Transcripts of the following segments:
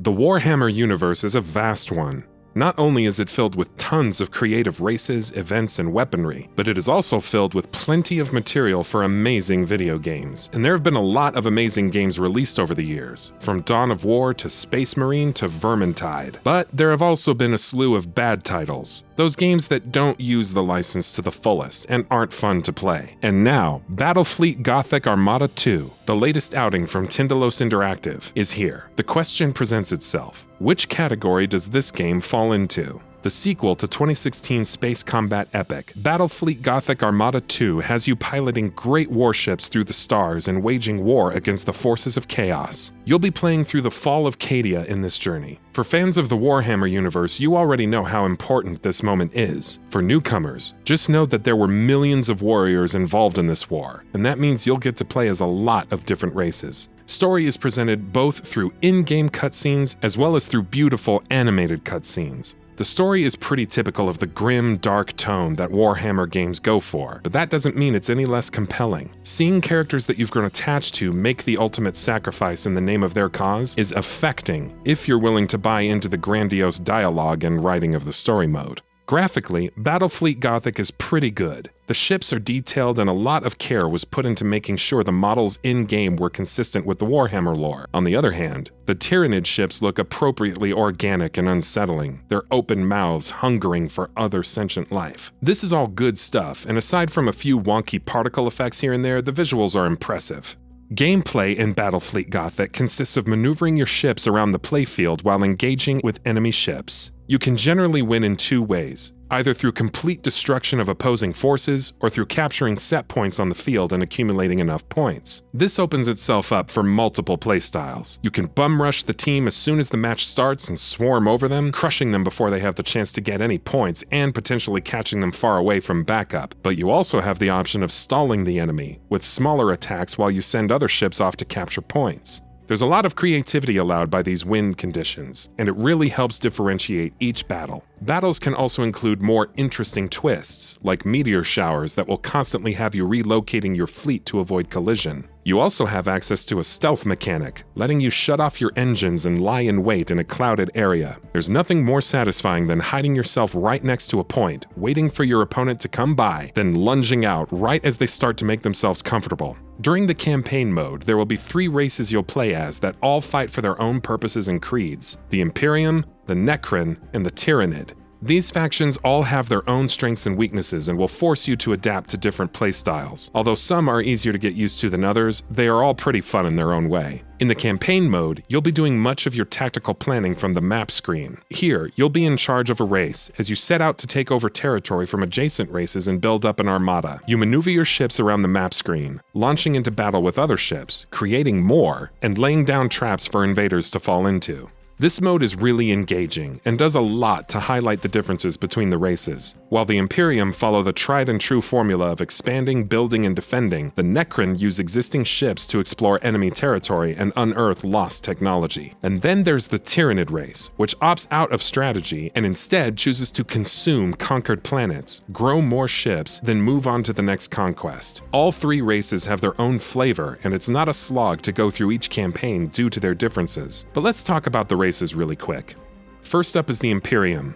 The Warhammer universe is a vast one. Not only is it filled with tons of creative races, events, and weaponry, but it is also filled with plenty of material for amazing video games. And there have been a lot of amazing games released over the years, from Dawn of War to Space Marine to Vermintide. But there have also been a slew of bad titles, those games that don't use the license to the fullest and aren't fun to play. And now, Battlefleet Gothic Armada 2, the latest outing from Tindalos Interactive, is here. The question presents itself: which category does this game fall into? The sequel to 2016's space combat epic, Battlefleet Gothic Armada 2 has you piloting great warships through the stars and waging war against the forces of chaos. You'll be playing through the fall of Cadia in this journey. For fans of the Warhammer universe, you already know how important this moment is. For newcomers, just know that there were millions of warriors involved in this war, and that means you'll get to play as a lot of different races. Story is presented both through in-game cutscenes as well as through beautiful animated cutscenes. The story is pretty typical of the grim, dark tone that Warhammer games go for, but that doesn't mean it's any less compelling. Seeing characters that you've grown attached to make the ultimate sacrifice in the name of their cause is affecting, if you're willing to buy into the grandiose dialogue and writing of the story mode. Graphically, Battlefleet Gothic is pretty good. The ships are detailed and a lot of care was put into making sure the models in-game were consistent with the Warhammer lore. On the other hand, the Tyrannid ships look appropriately organic and unsettling, their open mouths hungering for other sentient life. This is all good stuff, and aside from a few wonky particle effects here and there, the visuals are impressive. Gameplay in Battlefleet Gothic consists of maneuvering your ships around the playfield while engaging with enemy ships. You can generally win in two ways, either through complete destruction of opposing forces or through capturing set points on the field and accumulating enough points. This opens itself up for multiple playstyles. You can bum rush the team as soon as the match starts and swarm over them, crushing them before they have the chance to get any points and potentially catching them far away from backup. But you also have the option of stalling the enemy with smaller attacks while you send other ships off to capture points. There's a lot of creativity allowed by these wind conditions, and it really helps differentiate each battle. Battles can also include more interesting twists, like meteor showers that will constantly have you relocating your fleet to avoid collision. You also have access to a stealth mechanic, letting you shut off your engines and lie in wait in a clouded area. There's nothing more satisfying than hiding yourself right next to a point, waiting for your opponent to come by, then lunging out right as they start to make themselves comfortable. During the campaign mode, there will be 3 races you'll play as that all fight for their own purposes and creeds: the Imperium, the Necron, and the Tyrannid. These factions all have their own strengths and weaknesses and will force you to adapt to different playstyles. Although some are easier to get used to than others, they are all pretty fun in their own way. In the campaign mode, you'll be doing much of your tactical planning from the map screen. Here, you'll be in charge of a race as you set out to take over territory from adjacent races and build up an armada. You maneuver your ships around the map screen, launching into battle with other ships, creating more, and laying down traps for invaders to fall into. This mode is really engaging and does a lot to highlight the differences between the races. While the Imperium follow the tried and true formula of expanding, building, and defending, the Necron use existing ships to explore enemy territory and unearth lost technology. And then there's the Tyrannid race, which opts out of strategy and instead chooses to consume conquered planets, grow more ships, then move on to the next conquest. All 3 races have their own flavor, and it's not a slog to go through each campaign due to their differences. But let's talk about the races really quick. First up is the Imperium.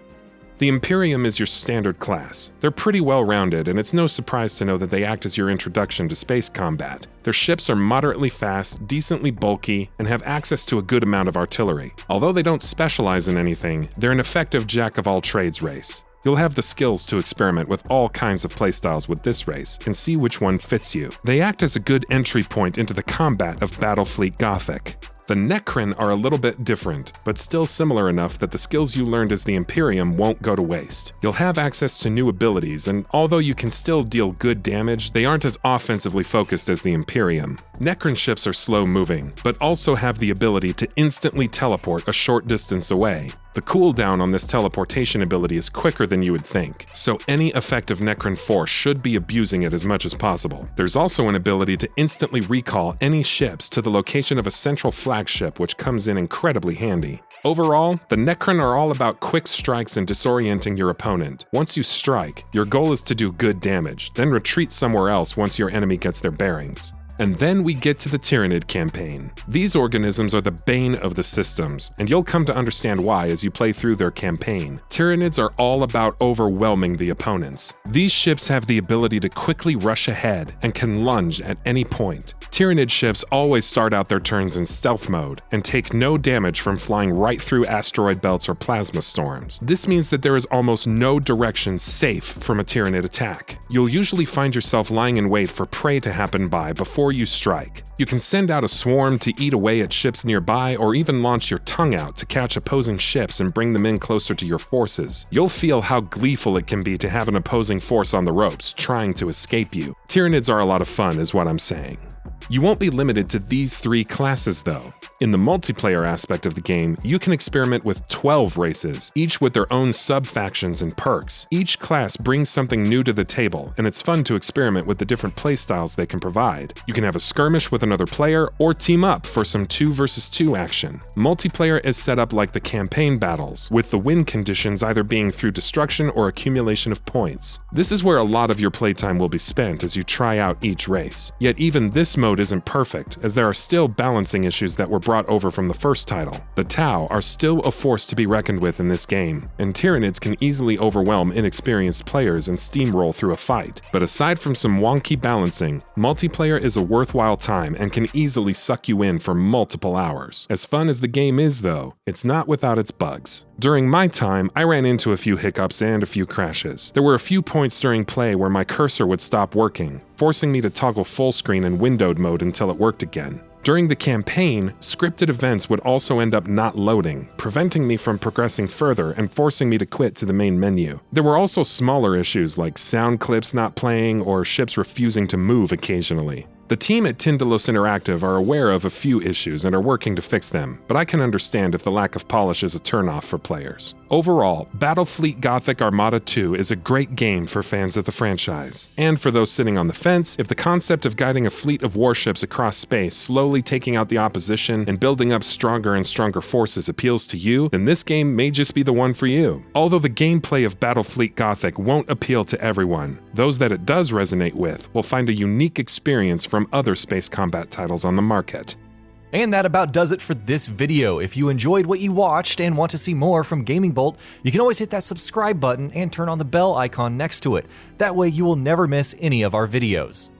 The Imperium is your standard class. They're pretty well-rounded, and it's no surprise to know that they act as your introduction to space combat. Their ships are moderately fast, decently bulky, and have access to a good amount of artillery. Although they don't specialize in anything, they're an effective jack-of-all-trades race. You'll have the skills to experiment with all kinds of playstyles with this race and see which one fits you. They act as a good entry point into the combat of Battlefleet Gothic. The Necron are a little bit different, but still similar enough that the skills you learned as the Imperium won't go to waste. You'll have access to new abilities, and although you can still deal good damage, they aren't as offensively focused as the Imperium. Necron ships are slow-moving, but also have the ability to instantly teleport a short distance away. The cooldown on this teleportation ability is quicker than you would think, so any effective Necron force should be abusing it as much as possible. There's also an ability to instantly recall any ships to the location of a central flagship, which comes in incredibly handy. Overall, the Necron are all about quick strikes and disorienting your opponent. Once you strike, your goal is to do good damage, then retreat somewhere else once your enemy gets their bearings. And then we get to the Tyrannid campaign. These organisms are the bane of the systems, and you'll come to understand why as you play through their campaign. Tyrannids are all about overwhelming the opponents. These ships have the ability to quickly rush ahead and can lunge at any point. Tyrannid ships always start out their turns in stealth mode and take no damage from flying right through asteroid belts or plasma storms. This means that there is almost no direction safe from a Tyrannid attack. You'll usually find yourself lying in wait for prey to happen by before you strike. You can send out a swarm to eat away at ships nearby, or even launch your tongue out to catch opposing ships and bring them in closer to your forces. You'll feel how gleeful it can be to have an opposing force on the ropes trying to escape you. Tyrannids are a lot of fun is what I'm saying. You won't be limited to these 3 classes though. In the multiplayer aspect of the game, you can experiment with 12 races, each with their own sub-factions and perks. Each class brings something new to the table, and it's fun to experiment with the different playstyles they can provide. You can have a skirmish with another player, or team up for some 2 versus 2 action. Multiplayer is set up like the campaign battles, with the win conditions either being through destruction or accumulation of points. This is where a lot of your playtime will be spent as you try out each race. Yet even this mode isn't perfect, as there are still balancing issues that were brought over from the first title. The Tau are still a force to be reckoned with in this game, and Tyrannids can easily overwhelm inexperienced players and steamroll through a fight. But aside from some wonky balancing, multiplayer is a worthwhile time and can easily suck you in for multiple hours. As fun as the game is though, it's not without its bugs. During my time, I ran into a few hiccups and a few crashes. There were a few points during play where my cursor would stop working, forcing me to toggle full screen and windowed mode until it worked again. During the campaign, scripted events would also end up not loading, preventing me from progressing further and forcing me to quit to the main menu. There were also smaller issues like sound clips not playing or ships refusing to move occasionally. The team at Tindalos Interactive are aware of a few issues and are working to fix them, but I can understand if the lack of polish is a turnoff for players. Overall, Battlefleet Gothic Armada 2 is a great game for fans of the franchise. And for those sitting on the fence, if the concept of guiding a fleet of warships across space, slowly taking out the opposition, and building up stronger and stronger forces appeals to you, then this game may just be the one for you. Although the gameplay of Battlefleet Gothic won't appeal to everyone, those that it does resonate with will find a unique experience from other space combat titles on the market. And that about does it for this video. If you enjoyed what you watched and want to see more from GamingBolt, you can always hit that subscribe button and turn on the bell icon next to it. That way you will never miss any of our videos.